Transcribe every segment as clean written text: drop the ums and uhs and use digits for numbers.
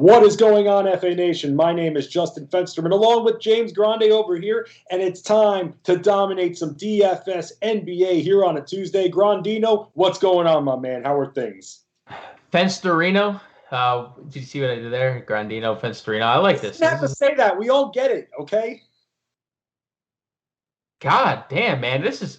What is going on, FA Nation? My name is Justin Fensterman, along with James Grande over here, and it's time to dominate some DFS NBA here on a Tuesday. Grandino, what's going on, my man? How are things? Fensterino. Did you see what I did there? Grandino, Fensterino. I like this. You have to say that. We all get it, okay? God damn, man. This is...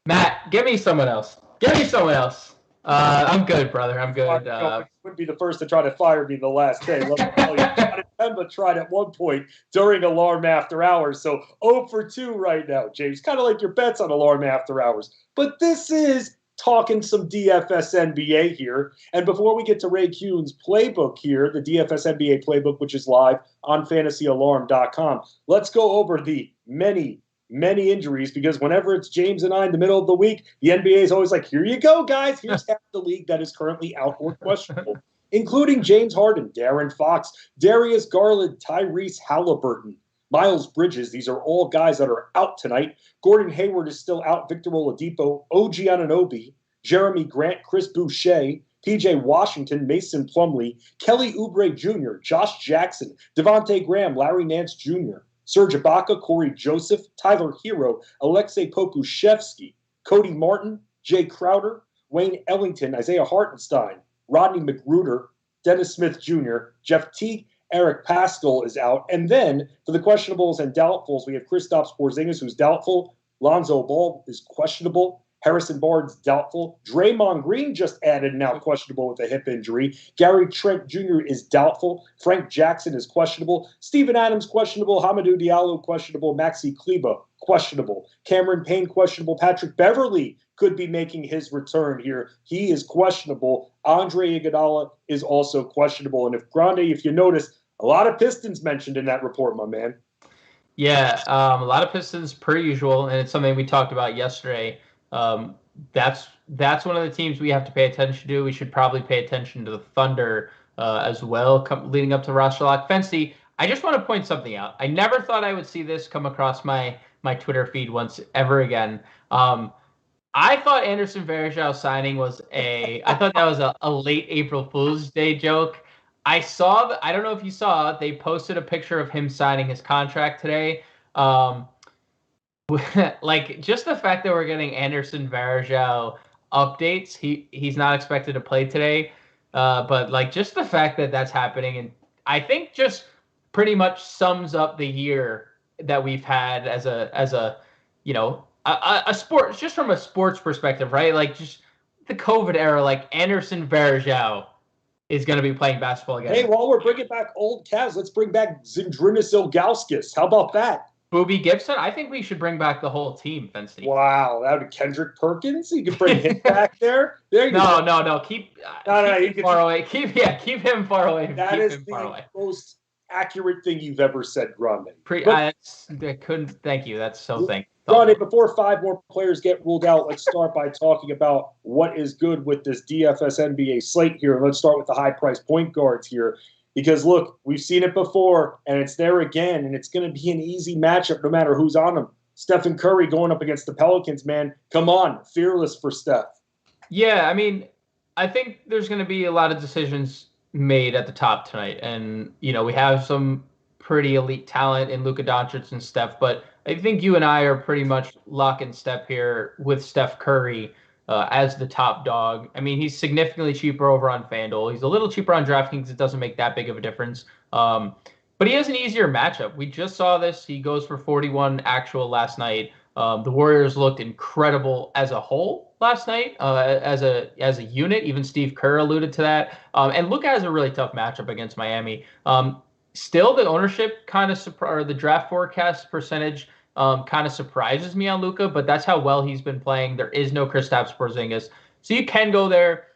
Matt, give me someone else. Give me someone else. I'm good, brother. I'm good. Would be the first to try to fire me the last day. Let me tell you, Pemba tried at one point during Alarm After Hours. So 0 for 2 right now, James. Kind of like your bets on Alarm After Hours. But this is talking some DFS NBA here. And before we get to Ray Kuhn's playbook here, the DFS NBA playbook, which is live on fantasyalarm.com, let's go over the many injuries, because whenever it's James and I in the middle of the week, the NBA is always like, here you go, guys. Here's half the league that is currently out or questionable, including James Harden, Darren Fox, Darius Garland, Tyrese Halliburton, Miles Bridges. These are all guys that are out tonight. Gordon Hayward is still out. Victor Oladipo, OG Anunoby, Jeremy Grant, Chris Boucher, PJ Washington, Mason Plumlee, Kelly Oubre Jr., Josh Jackson, Devontae Graham, Larry Nance Jr., Serge Ibaka, Corey Joseph, Tyler Hero, Alexei Pokushevsky, Cody Martin, Jay Crowder, Wayne Ellington, Isaiah Hartenstein, Rodney McGruder, Dennis Smith Jr., Jeff Teague, Eric Paschall is out. And then for the questionables and doubtfuls, we have Kristaps Porzingis, who's doubtful. Lonzo Ball is questionable. Harrison Barnes doubtful. Draymond Green just added now questionable with a hip injury. Gary Trent Jr. is doubtful. Frank Jackson is questionable. Steven Adams questionable. Hamidou Diallo questionable. Maxi Kleber questionable. Cameron Payne questionable. Patrick Beverley could be making his return here. He is questionable. Andre Iguodala is also questionable. And if you notice, a lot of Pistons mentioned in that report, my man. Yeah, a lot of Pistons per usual, and it's something we talked about yesterday. That's one of the teams we have to pay attention to. We should probably pay attention to the Thunder as well, leading up to roster lock. Fancy, I just want to point something out. I never thought I would see this come across my Twitter feed once ever again. I thought Anderson Varejao signing I thought that was a late April Fool's Day joke. I don't know if you saw, they posted a picture of him signing his contract today. Like, just the fact that we're getting Anderson Varejao updates, he's not expected to play today, but like just the fact that that's happening, and I think just pretty much sums up the year that we've had as a sport, just from a sports perspective, right? Like just the COVID era, like Anderson Varejao is going to be playing basketball again. Hey, while we're bringing back old Cavs, let's bring back Zydrunas Ilgauskas. How about that? Booby Gibson? I think we should bring back the whole team, Fencey. Wow, that would be Kendrick Perkins. You could bring him back there. There you go. No. Keep him far away. Keep him far away. That is the most accurate thing you've ever said, Grande. I couldn't. Thank you. That's so thankful. Grande, before 5 more players get ruled out, let's start by talking about what is good with this DFS NBA slate here. And let's start with the high-priced point guards here. Because, look, we've seen it before, and it's there again, and it's going to be an easy matchup no matter who's on them. Stephen Curry going up against the Pelicans, man. Come on, fearless for Steph. Yeah, I mean, I think there's going to be a lot of decisions made at the top tonight. And, we have some pretty elite talent in Luka Doncic and Steph, but I think you and I are pretty much lock and step here with Steph Curry as the top dog. I mean, he's significantly cheaper over on FanDuel. He's a little cheaper on DraftKings. It doesn't make that big of a difference. But he has an easier matchup. We just saw this. He goes for 41 actual last night. The Warriors looked incredible as a whole last night, as a unit. Even Steve Kerr alluded to that. And Luka has a really tough matchup against Miami. Still, the ownership kind of or the draft forecast percentage kind of surprises me on Luka, but that's how well he's been playing. There is no Kristaps Porzingis, so you can go there.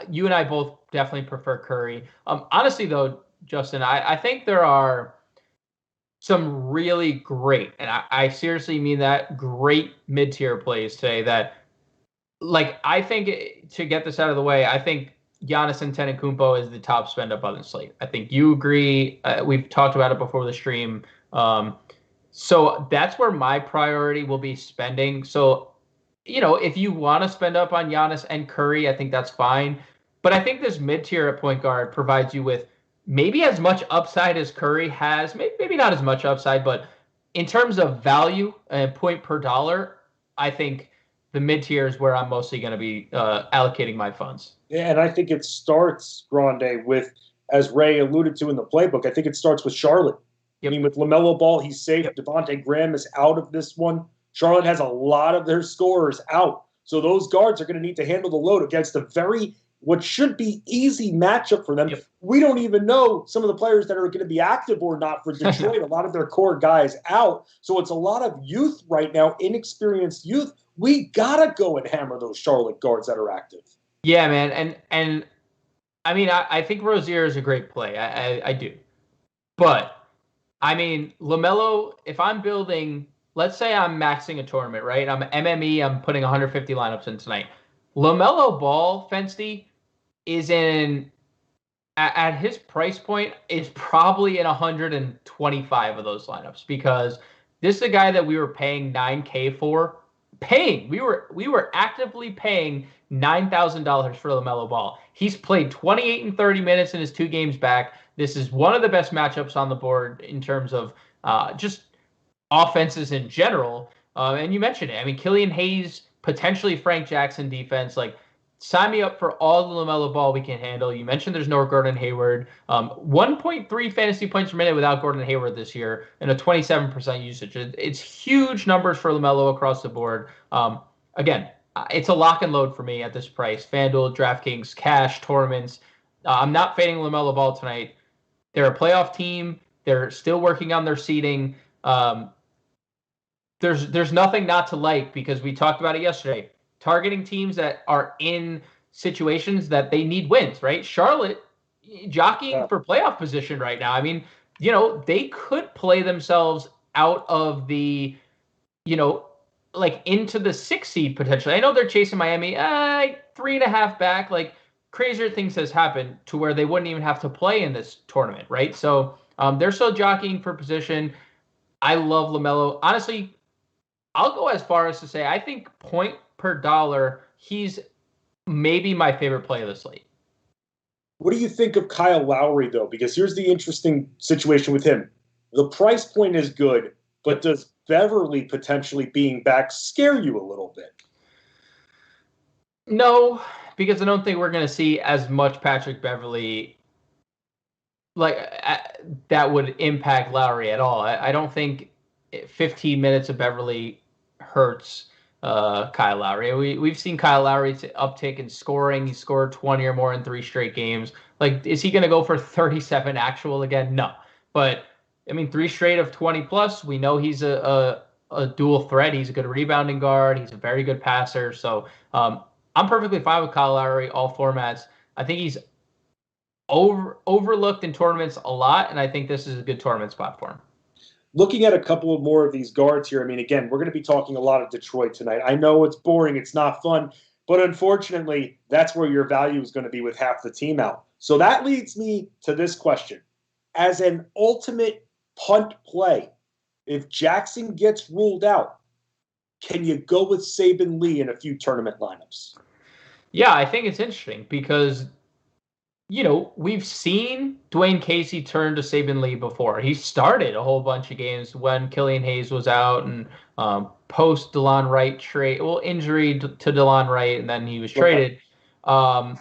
You and I both definitely prefer Curry. Honestly, though, Justin, I think there are some really great, and I seriously mean that, great mid-tier plays today that, like, I think, to get this out of the way, I think Giannis Antetokounmpo is the top spend up on the slate. I think you agree. We've talked about it before the stream. So that's where my priority will be spending. So, if you want to spend up on Giannis and Curry, I think that's fine. But I think this mid-tier at point guard provides you with maybe as much upside as Curry has. Maybe not as much upside, but in terms of value and point per dollar, I think the mid-tier is where I'm mostly going to be allocating my funds. Yeah, and I think it starts, Grande, with, as Ray alluded to in the playbook, I think it starts with Charlotte. Yep. I mean, with LaMelo Ball, he's safe. Yep. Devontae Graham is out of this one. Charlotte has a lot of their scorers out. So those guards are going to need to handle the load against a very, what should be easy matchup for them. Yep. We don't even know some of the players that are going to be active or not for Detroit. A lot of their core guys out. So it's a lot of youth right now, inexperienced youth. We got to go and hammer those Charlotte guards that are active. Yeah, man. And I mean, I think Rozier is a great play. I do. But, I mean, LaMelo, if I'm building, let's say I'm maxing a tournament, right? I'm MME, I'm putting 150 lineups in tonight. LaMelo Ball, Fensty, is at his price point, is probably in 125 of those lineups, because this is a guy that we were paying $9K for. We were actively paying $9,000 for LaMelo Ball. He's played 28 and 30 minutes in his 2 games back. This is one of the best matchups on the board in terms of just offenses in general. And you mentioned it. I mean, Killian Hayes, potentially Frank Jackson defense. Like, sign me up for all the LaMelo Ball we can handle. You mentioned there's no Gordon Hayward. 1.3 fantasy points per minute without Gordon Hayward this year, and a 27% usage. It's huge numbers for LaMelo across the board. Again, it's a lock and load for me at this price. FanDuel, DraftKings, cash, tournaments. I'm not fading LaMelo Ball tonight. They're a playoff team. They're still working on their seeding. There's nothing not to like, because we talked about it yesterday. Targeting teams that are in situations that they need wins, right? Charlotte jockeying for playoff position right now. I mean, they could play themselves out of the, like into the 6th seed potentially. I know they're chasing Miami, 3.5 back. Like, crazier things has happened to where they wouldn't even have to play in this tournament, right? So they're still jockeying for position. I love LaMelo. Honestly, I'll go as far as to say I think point per dollar, he's maybe my favorite play of the slate. What do you think of Kyle Lowry, though? Because here's the interesting situation with him. The price point is good, but does Beverly potentially being back scare you a little bit? No, because I don't think we're going to see as much Patrick Beverly that would impact Lowry at all. I don't think 15 minutes of Beverly hurts Kyle Lowry. We've seen Kyle Lowry uptick in scoring. He scored 20 or more in 3 straight games. Like, is he going to go for 37 actual again? No. But, I mean, 3 straight of 20 plus. We know he's a dual threat. He's a good rebounding guard. He's a very good passer. So I'm perfectly fine with Kyle Lowry, all formats. I think he's overlooked in tournaments a lot, and I think this is a good tournament spot for him. Looking at a couple of more of these guards here, I mean, again, we're going to be talking a lot of Detroit tonight. I know it's boring, it's not fun, but unfortunately, that's where your value is going to be with half the team out. So that leads me to this question. As an ultimate punt play, if Jackson gets ruled out, can you go with Saben Lee in a few tournament lineups? Yeah, I think it's interesting because, we've seen Dwayne Casey turn to Saben Lee before. He started a whole bunch of games when Killian Hayes was out, and post DeLon Wright trade, injury to DeLon Wright, and then he was traded. Yeah,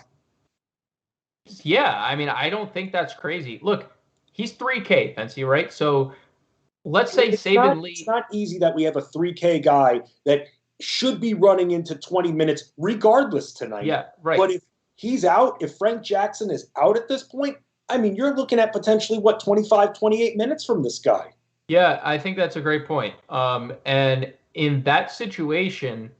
I mean, I don't think that's crazy. Look, he's 3K, Fancy, right? So let's say Saben Lee. It's not easy that we have a 3K guy that should be running into 20 minutes regardless tonight. Yeah, right. But if he's out, if Frank Jackson is out at this point, I mean, you're looking at potentially, 25, 28 minutes from this guy. Yeah, I think that's a great point. And in that situation,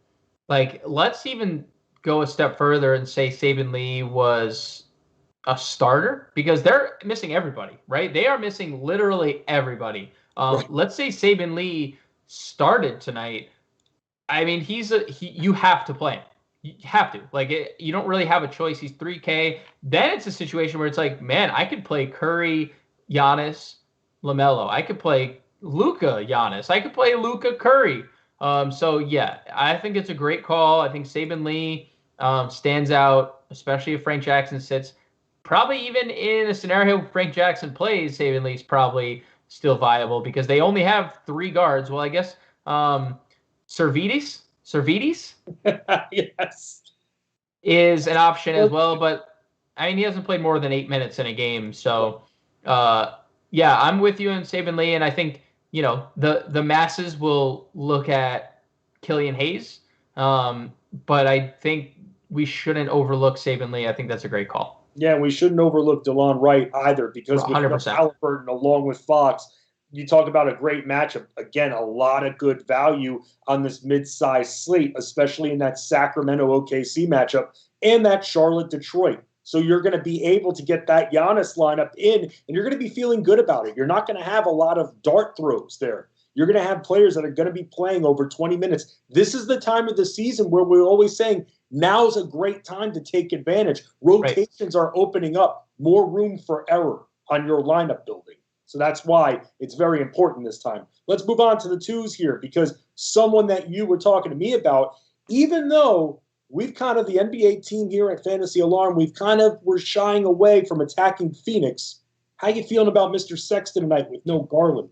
like, let's even go a step further and say Saben Lee was a starter, because they're missing everybody, right? They are missing literally everybody. Right. Let's say Saben Lee started tonight. I mean, you have to play him. You have to. Like, you don't really have a choice. He's 3K. Then it's a situation where it's like, man, I could play Curry, Giannis, LaMelo. I could play Luka, Giannis. I could play Luka, Curry. So, yeah, I think it's a great call. I think Saben Lee stands out especially if Frank Jackson sits. Probably even in a scenario where Frank Jackson plays, Saban Lee's probably still viable because they only have 3 guards. Well, I guess Servidis Yes. is an option as well, but I mean he hasn't played more than 8 minutes in a game, so yeah, I'm with you in Saban Lee, and I think the masses will look at Killian Hayes, but I think we shouldn't overlook Saban Lee. I think that's a great call. Yeah, we shouldn't overlook DeLon Wright either because with 100%. Halliburton along with Fox, you talk about a great matchup. Again, a lot of good value on this mid-sized slate, especially in that Sacramento OKC matchup and that Charlotte Detroit. So you're going to be able to get that Giannis lineup in, and you're going to be feeling good about it. You're not going to have a lot of dart throws there. You're going to have players that are going to be playing over 20 minutes. This is the time of the season where we're always saying now's a great time to take advantage. Rotations are opening up, more room for error on your lineup building. So that's why it's very important this time. Let's move on to the 2s here because someone that you were talking to me about, even though we've kind of the NBA team here at Fantasy Alarm, we're shying away from attacking Phoenix. How you feeling about Mr. Sexton tonight with no Garland?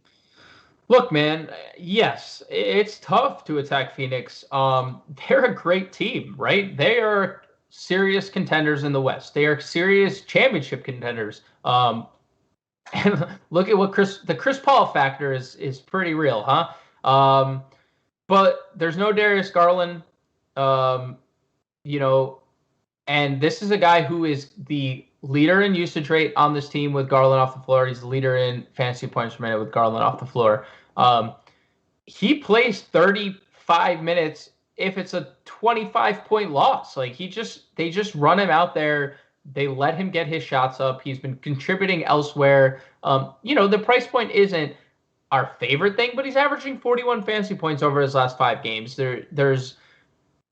Look, man, yes, it's tough to attack Phoenix. They're a great team, right? They are serious contenders in the West. They are serious championship contenders. And look at what the Chris Paul factor is pretty real, huh? But there's no Darius Garland, and this is a guy who is the leader in usage rate on this team with Garland off the floor. He's the leader in fantasy points per minute with Garland off the floor. He plays 35 minutes if it's a 25-point loss. Like they just run him out there. They let him get his shots up. He's been contributing elsewhere. The price point isn't our favorite thing, but he's averaging 41 fantasy points over his last 5 games. There's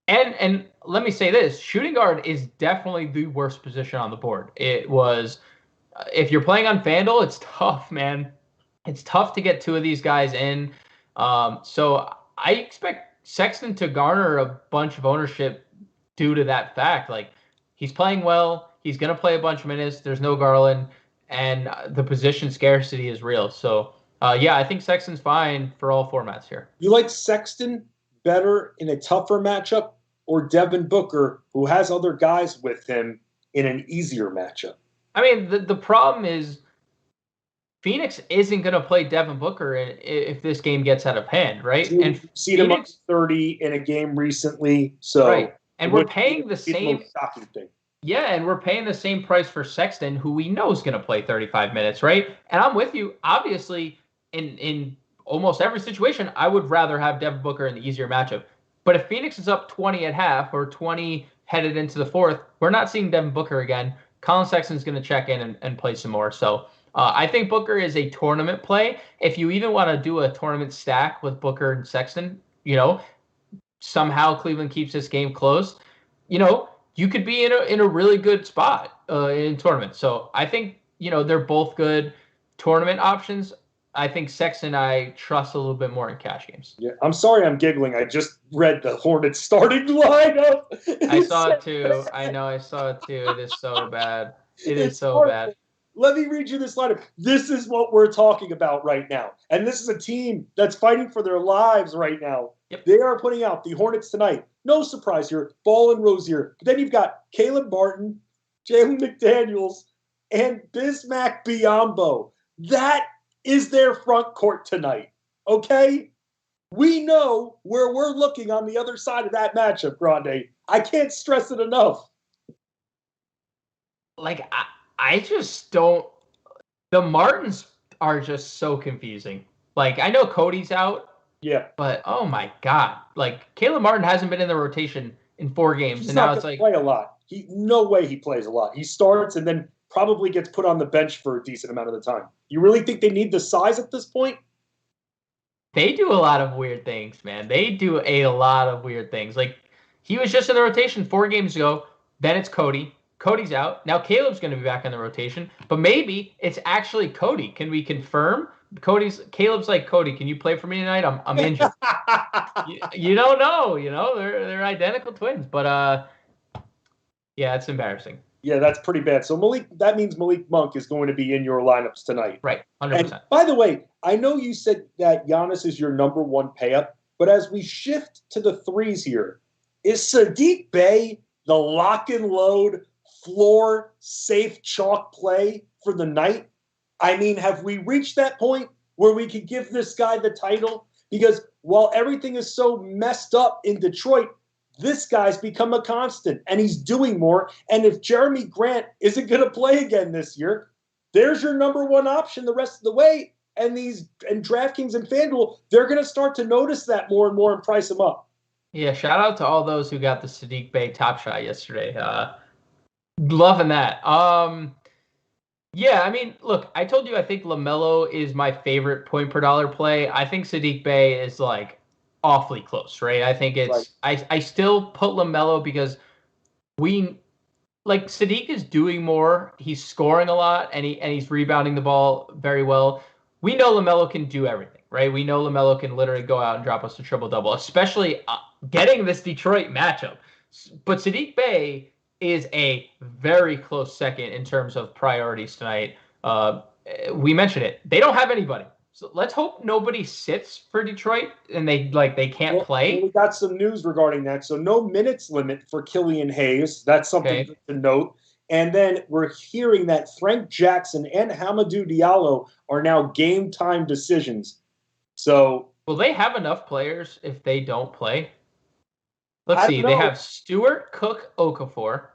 and let me say this, shooting guard is definitely the worst position on the board. It was, if you're playing on FanDuel, it's tough, man. It's tough to get 2 of these guys in. So I expect Sexton to garner a bunch of ownership due to that fact. Like, he's playing well. He's going to play a bunch of minutes. There's no Garland, and the position scarcity is real. So, yeah, I think Sexton's fine for all formats here. You like Sexton better in a tougher matchup or Devin Booker, who has other guys with him, in an easier matchup? I mean, the problem is Phoenix isn't going to play Devin Booker if this game gets out of hand, right? And seen him up 30 in a game recently, so right. And we're paying the same shocking thing. Yeah, and we're paying the same price for Sexton, who we know is going to play 35 minutes, right? And I'm with you. Obviously, in almost every situation, I would rather have Devin Booker in the easier matchup. But if Phoenix is up 20 at half or 20 headed into the 4th, we're not seeing Devin Booker again. Colin Sexton's going to check in and play some more. So I think Booker is a tournament play. If you even want to do a tournament stack with Booker and Sexton, somehow Cleveland keeps this game close, you could be in a really good spot in tournament. So I think, they're both good tournament options. I think Sexton I trust a little bit more in cash games. Yeah, I'm sorry I'm giggling. I just read the Hornets starting lineup. I saw it too. I know I saw it too. It is so bad. It's so horrible. Bad. Let me read you this lineup. This is what we're talking about right now. And this is a team that's fighting for their lives right now. Yep. They are putting out the Hornets tonight. No surprise here. Ball and Rozier. But then you've got Caleb Martin, Jalen McDaniels, and Bismack Biyombo. That is their front court tonight. Okay? We know where we're looking on the other side of that matchup, Grande. I can't stress it enough. Like, I just don't. The Martins are just so confusing. Like, I know Cody's out. Yeah. But, oh my God. Like, Caleb Martin hasn't been in the rotation in 4 games. He's and not now it's like. Play a lot. No way he plays a lot. He starts and then probably gets put on the bench for a decent amount of the time. You really think they need the size at this point? They do a lot of weird things, man. They do a lot of weird things. Like, he was just in the rotation 4 games ago. Then it's Cody. Cody's out. Now Caleb's going to be back in the rotation. But maybe it's actually Cody. Can we confirm? Caleb's like, Cody, can you play for me tonight? I'm injured. you don't know. They're identical twins. But Yeah, it's embarrassing. Yeah, that's pretty bad. So that means Malik Monk is going to be in your lineups tonight. Right, And 100%. by the way, I know you said that Giannis is your number one pay-up, but as we shift to the threes here, is Sadiq Bey the lock and load, floor, safe chalk play for the night? I mean, have we reached that point where we could give this guy the title? Because while everything is so messed up in Detroit, this guy's become a constant and he's doing more. And if Jeremy Grant isn't going to play again this year, there's your number one option the rest of the way. And DraftKings and FanDuel, they're going to start to notice that more and more and price him up. Yeah, shout out to all those who got the Sadiq Bey top shot yesterday. Loving that. Yeah, I mean, look, I told you I think LaMelo is my favorite point per dollar play. I think Sadiq Bey is like awfully close, right? I think it's right. I still put LaMelo because Sadiq is doing more. He's scoring a lot and he's rebounding the ball very well. We know LaMelo can do everything, right? We know LaMelo can literally go out and drop us a triple-double, especially getting this Detroit matchup. But Sadiq Bey is a very close second in terms of priorities tonight. We mentioned it. They don't have anybody. So let's hope nobody sits for Detroit and they can't play. Well, we got some news regarding that. So no minutes limit for Killian Hayes. That's something to note. And then we're hearing that Frank Jackson and Hamidou Diallo are now game time decisions. So will they have enough players if they don't play? Let's see. They have Stewart, Cook, Okafor,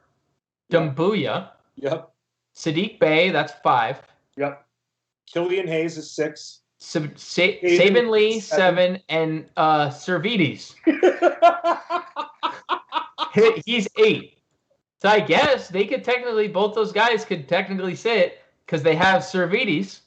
Dumbuya. Yep. Sadiq Bey, that's 5. Yep. Killian Hayes is 6. Saban Lee, 7. And Servidis. He's 8. So I guess they could both those guys could technically sit because they have Servidis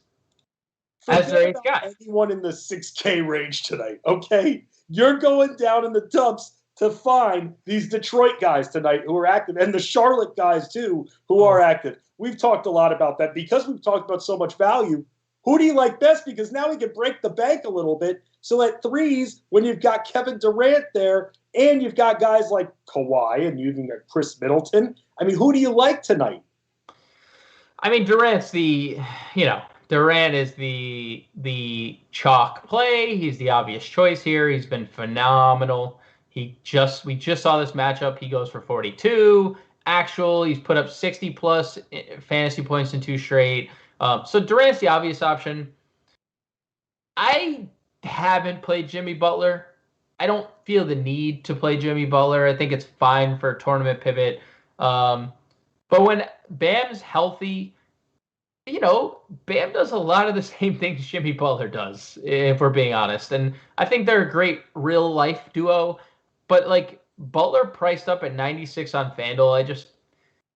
as their 8th guy. Anyone in the 6K range tonight, okay? You're going down in the dumps to find these Detroit guys tonight who are active, and the Charlotte guys, too, who are active. We've talked a lot about that. Because we've talked about so much value, who do you like best? Because now we can break the bank a little bit. So at threes, when you've got Kevin Durant there, and you've got guys like Kawhi and even Chris Middleton, I mean, who do you like tonight? I mean, Durant is the chalk play. He's the obvious choice here. He's been phenomenal. We just saw this matchup. He goes for 42. He's put up 60-plus fantasy points in 2 straight. So Durant's the obvious option. I haven't played Jimmy Butler. I don't feel the need to play Jimmy Butler. I think it's fine for a tournament pivot. But when Bam's healthy, Bam does a lot of the same things Jimmy Butler does, if we're being honest. And I think they're a great real-life duo. But, Butler priced up at 96 on FanDuel, I just,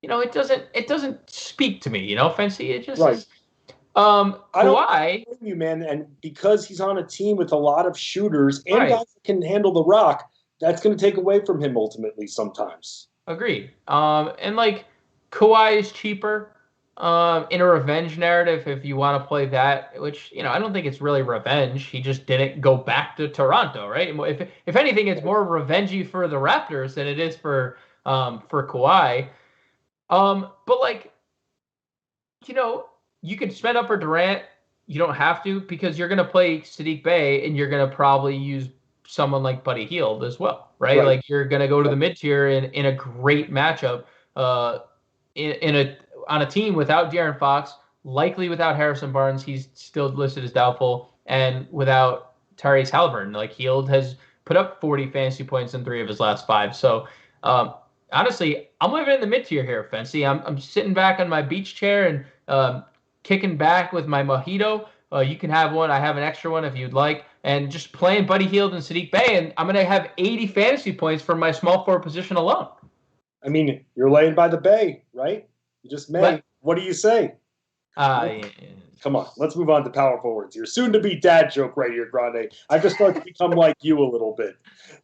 it doesn't speak to me, Fancy. It just is. I don't blame you, man. And because he's on a team with a lot of shooters and guys that can handle the rock, that's going to take away from him ultimately sometimes. Agreed. And Kawhi is cheaper in a revenge narrative if you want to play that, which, I don't think it's really revenge. He just didn't go back to Toronto, right? If anything, it's more revengey for the Raptors than it is for Kawhi. But you can spend up for Durant. You don't have to because you're going to play Sadiq Bey and you're going to probably use someone like Buddy Hield as well, right? You're going to go to the mid-tier in a great matchup on a team without De'Aaron Fox, likely without Harrison Barnes. He's still listed as doubtful, and without Tyrese Halliburton. Hield has put up 40 fantasy points in 3 of his last 5. So honestly, I'm living in the mid-tier here, Fancy. I'm sitting back on my beach chair and kicking back with my mojito. You can have one. I have an extra one if you'd like. And just playing Buddy Hield and Sadiq Bey, and I'm going to have 80 fantasy points from my small forward position alone. I mean, you're laying by the bay, right? You just may. What do you say? Come on, let's move on to power forwards here. Soon to be dad joke right here, Grande. I've just started to become like you a little bit.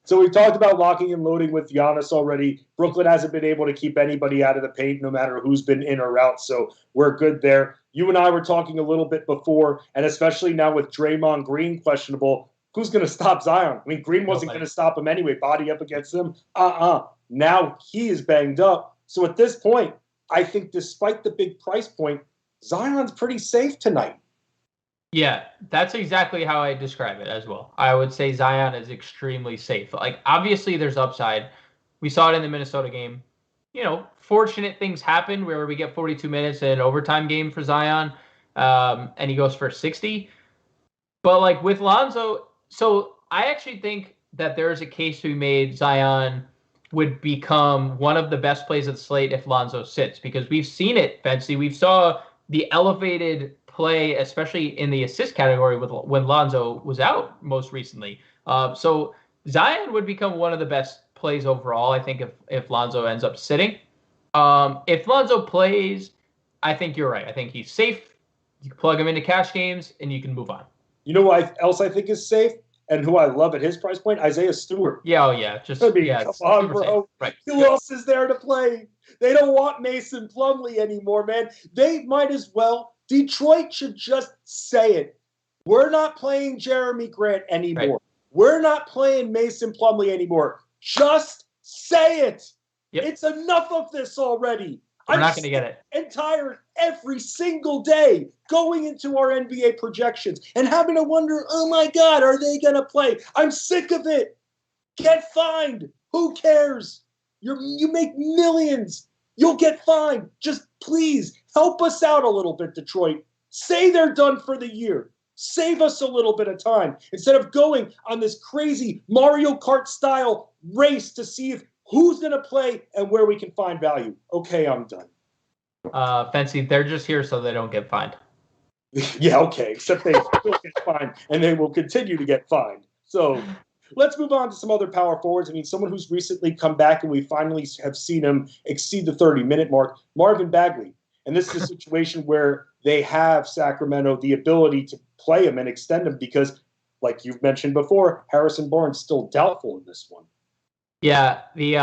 So we've talked about locking and loading with Giannis already. Brooklyn hasn't been able to keep anybody out of the paint, no matter who's been in or out. So we're good there. You and I were talking a little bit before, and especially now with Draymond Green questionable, who's going to stop Zion? I mean, Green wasn't going to stop him anyway. Body up against him. Now he is banged up. So at this point, I think despite the big price point, Zion's pretty safe tonight. Yeah, that's exactly how I describe it as well. I would say Zion is extremely safe. Like, obviously, there's upside. We saw it in the Minnesota game. Fortunate things happen where we get 42 minutes in an overtime game for Zion, and he goes for 60. But, like, with Lonzo, so I actually think that there is a case to be made Zion would become one of the best plays of the slate if Lonzo sits, because we've seen it, Fancy. We saw the elevated play, especially in the assist category when Lonzo was out most recently. So Zion would become one of the best plays overall, I think, if Lonzo ends up sitting. If Lonzo plays, I think you're right. I think he's safe. You can plug him into cash games, and you can move on. You know what else I think is safe and who I love at his price point? Isaiah Stewart. Yeah, oh yeah. Come on, bro. Right. Who else is there to play? They don't want Mason Plumlee anymore, man. They might as well. Detroit should just say it. We're not playing Jeremy Grant anymore. Right. We're not playing Mason Plumlee anymore. Just say it. Yep. It's enough of this already. We're not going to get it. I'm tired every single day going into our NBA projections and having to wonder, oh my God, are they going to play? I'm sick of it. Get fined. Who cares? You make millions. You'll get fined. Just please help us out a little bit, Detroit. Say they're done for the year. Save us a little bit of time instead of going on this crazy Mario Kart style race to see who's going to play and where we can find value. Okay, I'm done. Fancy, they're just here so they don't get fined. Yeah, okay, except they still get fined, and they will continue to get fined. So let's move on to some other power forwards. I mean, someone who's recently come back, and we finally have seen him exceed the 30-minute mark, Marvin Bagley. And this is a situation where they have Sacramento the ability to play him and extend him because, like you've mentioned before, Harrison Barnes still doubtful in this one. Yeah, the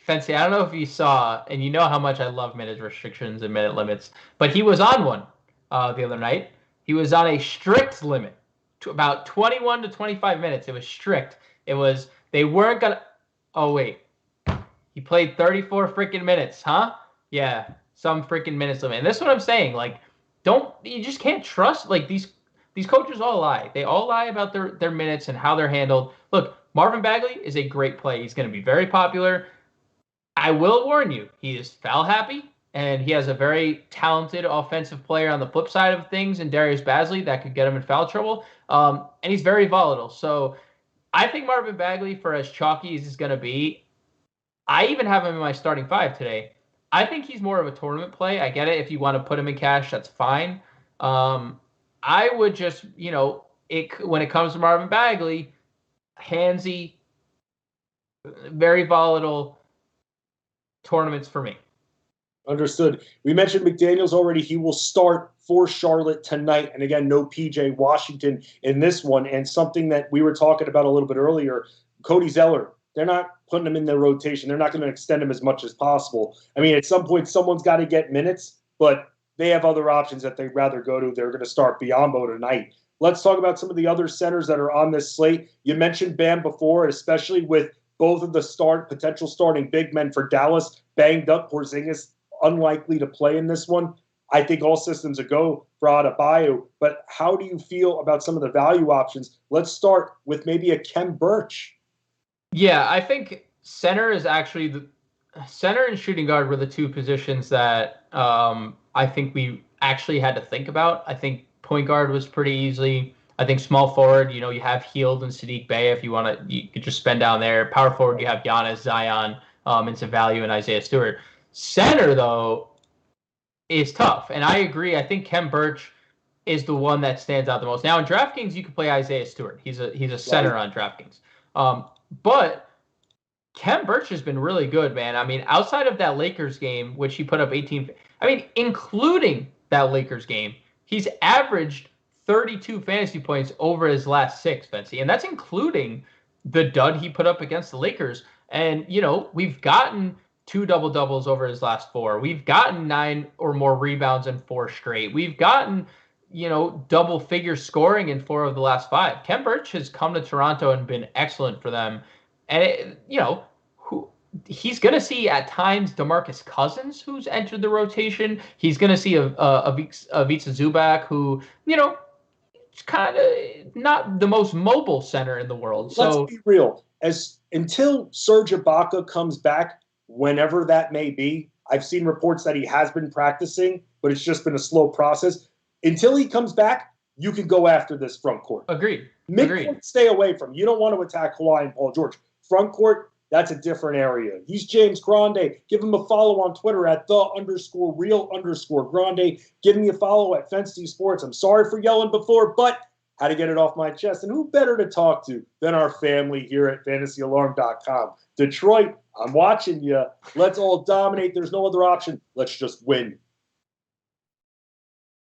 Fancy, I don't know if you saw, and you know how much I love minute restrictions and minute limits, but he was on one the other night. He was on a strict limit to about 21 to 25 minutes. It was strict. It was, they weren't going to, oh, wait. He played 34 freaking minutes, huh? Yeah, some freaking minutes limit. And this is what I'm saying. Like, you just can't trust, like, these coaches all lie. They all lie about their minutes and how they're handled. Look, Marvin Bagley is a great play. He's going to be very popular. I will warn you, he is foul happy, and he has a very talented offensive player on the flip side of things in Darius Bazley that could get him in foul trouble. And he's very volatile. So I think Marvin Bagley, for as chalky as he's going to be, I even have him in my starting five today. I think he's more of a tournament play. I get it. If you want to put him in cash, that's fine. I would just, when it comes to Marvin Bagley, handsy, very volatile tournaments for me. Understood. We mentioned McDaniels already. He will start for Charlotte tonight. And again, no PJ Washington in this one. And something that we were talking about a little bit earlier, Cody Zeller. They're not putting him in their rotation. They're not going to extend him as much as possible. I mean, at some point, someone's got to get minutes, but they have other options that they'd rather go to. They're going to start Biyombo tonight. Let's talk about some of the other centers that are on this slate. You mentioned Bam before, especially with both of the potential starting big men for Dallas banged up. Porzingis unlikely to play in this one. I think all systems a go for Adebayo. But how do you feel about some of the value options? Let's start with maybe a Khem Birch. Yeah, I think center is actually the center and shooting guard were the two positions that I think we actually had to think about. I think point guard was pretty easily. I think small forward, you have Hield and Sadiq Bey if you want to. You could just spend down there. Power forward, you have Giannis, Zion, and some value in Isaiah Stewart. Center, though, is tough. And I agree. I think Khem Birch is the one that stands out the most. Now, in DraftKings, you can play Isaiah Stewart. He's a center on DraftKings. But Khem Birch has been really good, man. I mean, outside of that Lakers game, which he put up 18, including that Lakers game, he's averaged 32 fantasy points over his last 6, Fancy. And that's including the dud he put up against the Lakers. And, we've gotten 2 double-doubles over his last 4. We've gotten 9 or more rebounds in 4 straight. We've gotten, double-figure scoring in 4 of the last 5. Khem Birch has come to Toronto and been excellent for them. And, he's going to see at times DeMarcus Cousins, who's entered the rotation. He's going to see a Ivica Zubac, who, it's kind of not the most mobile center in the world. So let's be real. Until Serge Ibaka comes back, whenever that may be, I've seen reports that he has been practicing, but it's just been a slow process. Until he comes back, you can go after this front court. Agreed. Midcourt, stay away from. You don't want to attack Kawhi and Paul George. Front court, that's a different area. He's James Grande. Give him a follow on Twitter at _real_Grande. Give me a follow at Fensty Sports. I'm sorry for yelling before, but had to get it off my chest. And who better to talk to than our family here at FantasyAlarm.com? Detroit, I'm watching you. Let's all dominate. There's no other option. Let's just win.